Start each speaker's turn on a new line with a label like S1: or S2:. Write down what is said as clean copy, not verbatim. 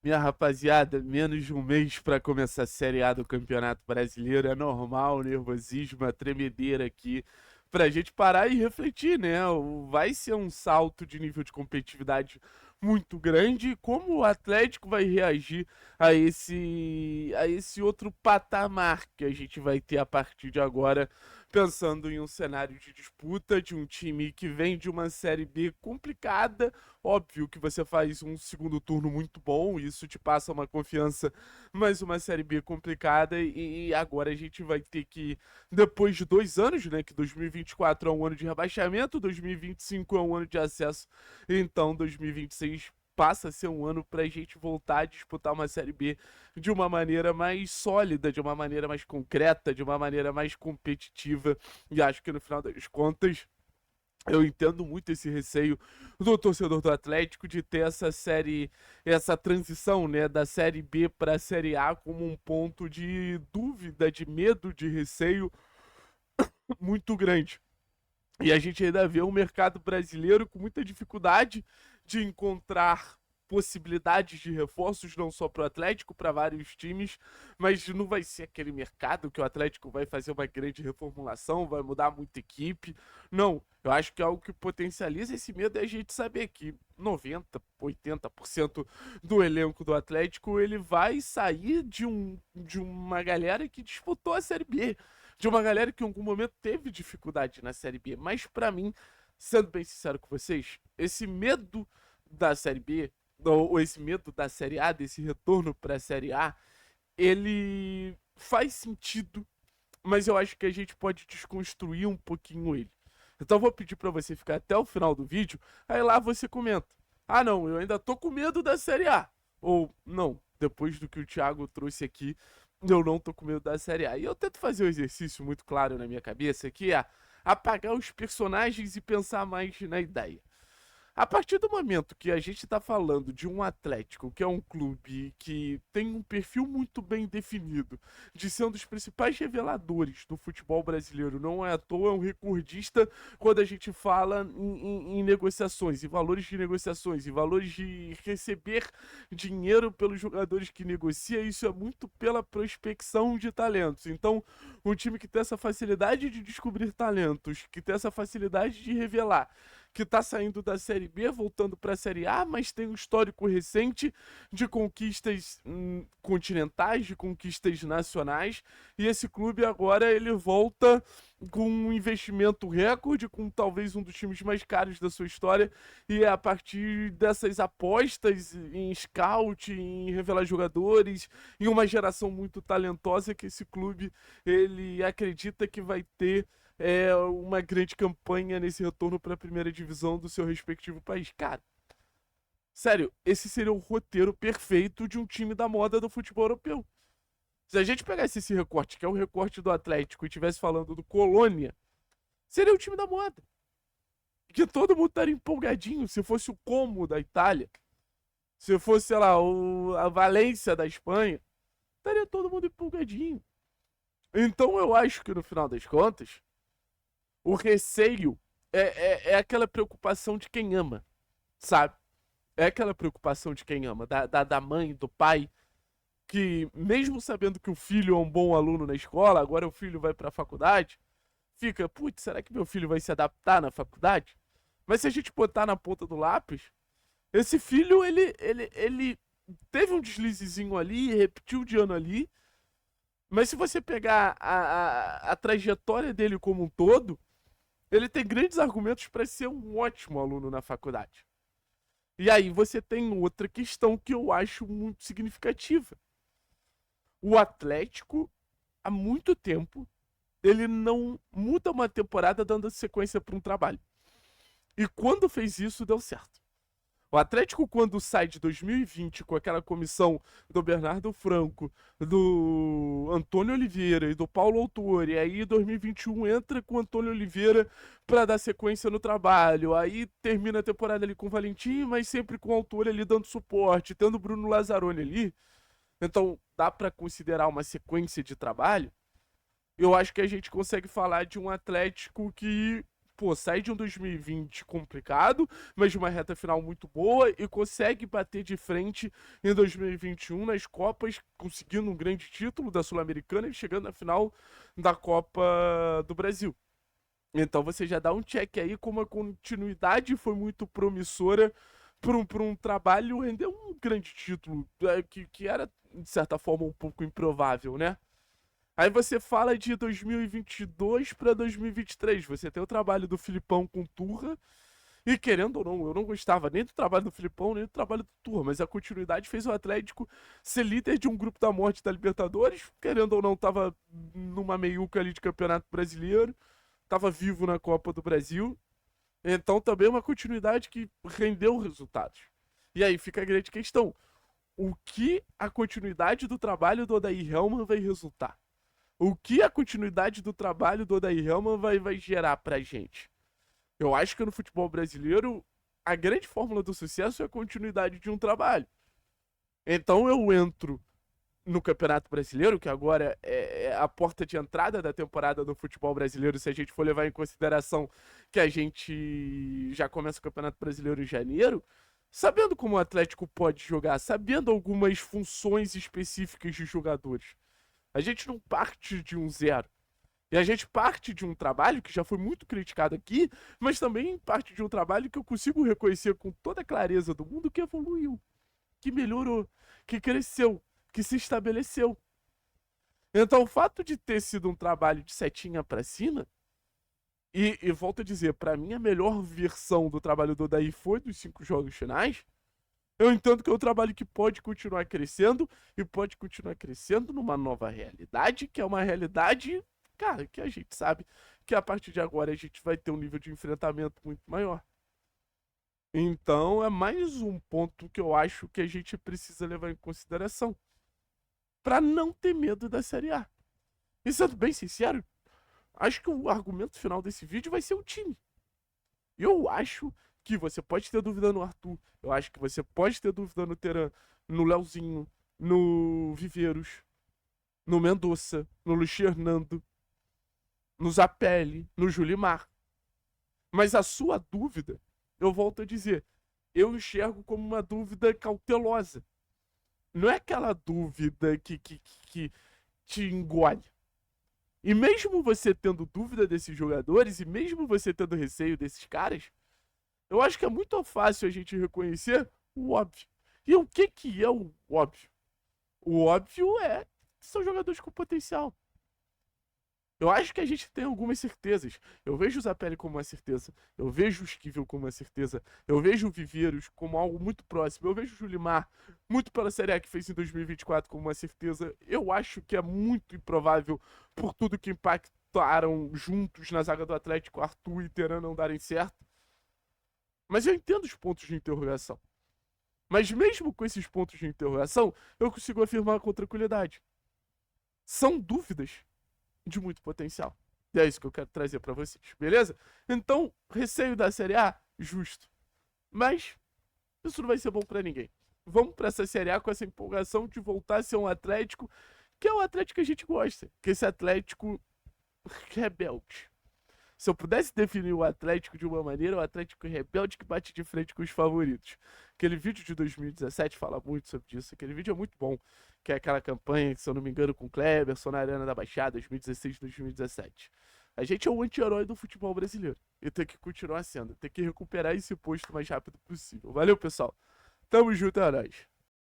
S1: Minha rapaziada, menos de um mês para começar a Série A do Campeonato Brasileiro. É normal, nervosismo, a tremedeira aqui. Pra gente parar e refletir, né? Vai ser um salto de nível de competitividade muito grande. Como o Atlético vai reagir a esse outro patamar que a gente vai ter a partir de agora, pensando em um cenário de disputa de um time que vem de uma Série B complicada. Óbvio que você faz um segundo turno muito bom, isso te passa uma confiança, mas uma Série B complicada e agora a gente vai ter que, depois de 2 anos, né, que 2024 é um ano de rebaixamento, 2025 é um ano de acesso, então 2026 passa a ser um ano para a gente voltar a disputar uma Série B de uma maneira mais sólida, de uma maneira mais concreta, de uma maneira mais competitiva, e acho que no final das contas eu entendo muito esse receio do torcedor do Atlético de ter essa série, essa transição, né, da série B para a série A como um ponto de dúvida, de medo, de receio muito grande. E a gente ainda vê um mercado brasileiro com muita dificuldade de encontrar possibilidades de reforços, não só para o Atlético, para vários times, mas não vai ser aquele mercado que o Atlético vai fazer uma grande reformulação, vai mudar muita equipe. Não, eu acho que é algo que potencializa esse medo é a gente saber que 90, 80% do elenco do Atlético ele vai sair de uma galera que disputou a Série B, de uma galera que em algum momento teve dificuldade na Série B. Mas para mim, sendo bem sincero com vocês, esse medo da Série B, ou esse medo da Série A, desse retorno para a Série A, ele faz sentido, mas eu acho que a gente pode desconstruir um pouquinho ele. Então eu vou pedir para você ficar até o final do vídeo, aí lá você comenta. Ah não, eu ainda tô com medo da Série A. Ou não, depois do que o Thiago trouxe aqui, eu não tô com medo da Série A. E eu tento fazer um exercício muito claro na minha cabeça, que é apagar os personagens e pensar mais na ideia. A partir do momento que a gente está falando de um Atlético, que é um clube que tem um perfil muito bem definido, de ser um dos principais reveladores do futebol brasileiro, não é à toa, é um recordista quando a gente fala em negociações, em valores de negociações, em valores de receber dinheiro pelos jogadores que negocia, isso é muito pela prospecção de talentos. Então, um time que tem essa facilidade de descobrir talentos, que tem essa facilidade de revelar, que está saindo da Série B, voltando para a Série A, mas tem um histórico recente de conquistas continentais, de conquistas nacionais, e esse clube agora ele volta com um investimento recorde, com talvez um dos times mais caros da sua história, e é a partir dessas apostas em scout, em revelar jogadores, em uma geração muito talentosa que esse clube ele acredita que vai ter uma grande campanha nesse retorno para a primeira divisão do seu respectivo país. Cara, sério, esse seria o roteiro perfeito de um time da moda do futebol europeu. Se a gente pegasse esse recorte, que é o recorte do Atlético, e estivesse falando do Colônia, seria o time da moda. Que todo mundo estaria empolgadinho. Se fosse o Como da Itália, se fosse, sei lá, a Valência da Espanha, estaria todo mundo empolgadinho. Então eu acho que no final das contas, o receio é aquela preocupação de quem ama, sabe? É aquela preocupação de quem ama, da mãe, do pai, que mesmo sabendo que o filho é um bom aluno na escola, agora o filho vai para a faculdade, fica, putz, será que meu filho vai se adaptar na faculdade? Mas se a gente botar na ponta do lápis, esse filho, ele teve um deslizezinho ali, repetiu de ano ali, mas se você pegar a trajetória dele como um todo, ele tem grandes argumentos para ser um ótimo aluno na faculdade. E aí você tem outra questão que eu acho muito significativa. O Atlético, há muito tempo, ele não muda uma temporada dando sequência para um trabalho. E quando fez isso, deu certo. O Atlético, quando sai de 2020 com aquela comissão do Bernardo Franco, do Antônio Oliveira e do Paulo Autuori, e aí em 2021 entra com o Antônio Oliveira para dar sequência no trabalho, aí termina a temporada ali com o Valentim, mas sempre com o Autuori ali dando suporte, tendo o Bruno Lazzaroni ali, então dá para considerar uma sequência de trabalho. Eu acho que a gente consegue falar de um Atlético que pô, sai de um 2020 complicado, mas de uma reta final muito boa e consegue bater de frente em 2021 nas Copas, conseguindo um grande título da Sul-Americana e chegando na final da Copa do Brasil. Então você já dá um check aí como a continuidade foi muito promissora para um trabalho render um grande título, que era, de certa forma, um pouco improvável, né? Aí você fala de 2022 para 2023. Você tem o trabalho do Filipão com Turra. E querendo ou não, eu não gostava nem do trabalho do Filipão, nem do trabalho do Turra, mas a continuidade fez o Atlético ser líder de um grupo da morte da Libertadores. Querendo ou não, tava numa meiuca ali de Campeonato Brasileiro. Tava vivo na Copa do Brasil. Então também é uma continuidade que rendeu resultados. E aí fica a grande questão. O que a continuidade do trabalho do Odair Hellmann vai resultar? O que a continuidade do trabalho do Odair Hellmann vai gerar pra gente? Eu acho que no futebol brasileiro, a grande fórmula do sucesso é a continuidade de um trabalho. Então eu entro no Campeonato Brasileiro, que agora é a porta de entrada da temporada do futebol brasileiro, se a gente for levar em consideração que a gente já começa o Campeonato Brasileiro em janeiro, sabendo como o Atlético pode jogar, sabendo algumas funções específicas de jogadores. A gente não parte de um zero. E a gente parte de um trabalho que já foi muito criticado aqui, mas também parte de um trabalho que eu consigo reconhecer com toda a clareza do mundo que evoluiu, que melhorou, que cresceu, que se estabeleceu. Então, o fato de ter sido um trabalho de setinha pra cima, e volto a dizer, pra mim a melhor versão do trabalho do Odair foi dos 5 jogos finais, eu entendo que é um trabalho que pode continuar crescendo e pode continuar crescendo numa nova realidade, que é uma realidade, cara, que a gente sabe que a partir de agora a gente vai ter um nível de enfrentamento muito maior. Então é mais um ponto que eu acho que a gente precisa levar em consideração para não ter medo da Série A. E sendo bem sincero, acho que o argumento final desse vídeo vai ser o time. Eu acho que você pode ter dúvida no Arthur, eu acho que você pode ter dúvida no Teran, no Leozinho, no Viveiros, no Mendonça, no Luiz Hernando, no Zapelli, no Julimar. Mas a sua dúvida, eu volto a dizer, eu enxergo como uma dúvida cautelosa. Não é aquela dúvida que te engole. E mesmo você tendo dúvida desses jogadores, e mesmo você tendo receio desses caras, eu acho que é muito fácil a gente reconhecer o óbvio. E o que é o óbvio? O óbvio é que são jogadores com potencial. Eu acho que a gente tem algumas certezas. Eu vejo o Zapelli como uma certeza. Eu vejo o Esquivel como uma certeza. Eu vejo o Viveiros como algo muito próximo. Eu vejo o Julimar, muito pela Série A que fez em 2024, como uma certeza. Eu acho que é muito improvável, por tudo que impactaram juntos na zaga do Atlético, Arthur e Teran não darem certo. Mas eu entendo os pontos de interrogação. Mas mesmo com esses pontos de interrogação, eu consigo afirmar com tranquilidade. São dúvidas de muito potencial. E é isso que eu quero trazer pra vocês, beleza? Então, receio da Série A? Justo. Mas isso não vai ser bom pra ninguém. Vamos pra essa Série A com essa empolgação de voltar a ser um Atlético, que é o Atlético que a gente gosta. Que é esse Atlético rebelde. Se eu pudesse definir o Atlético de uma maneira, o Atlético rebelde que bate de frente com os favoritos. Aquele vídeo de 2017 fala muito sobre isso. Aquele vídeo é muito bom. Que é aquela campanha, se eu não me engano, com o Kleberson na Arena da Baixada, 2016, 2017. A gente é o anti-herói do futebol brasileiro. E tem que continuar sendo. Tem que recuperar esse posto o mais rápido possível. Valeu, pessoal. Tamo junto, é nóis.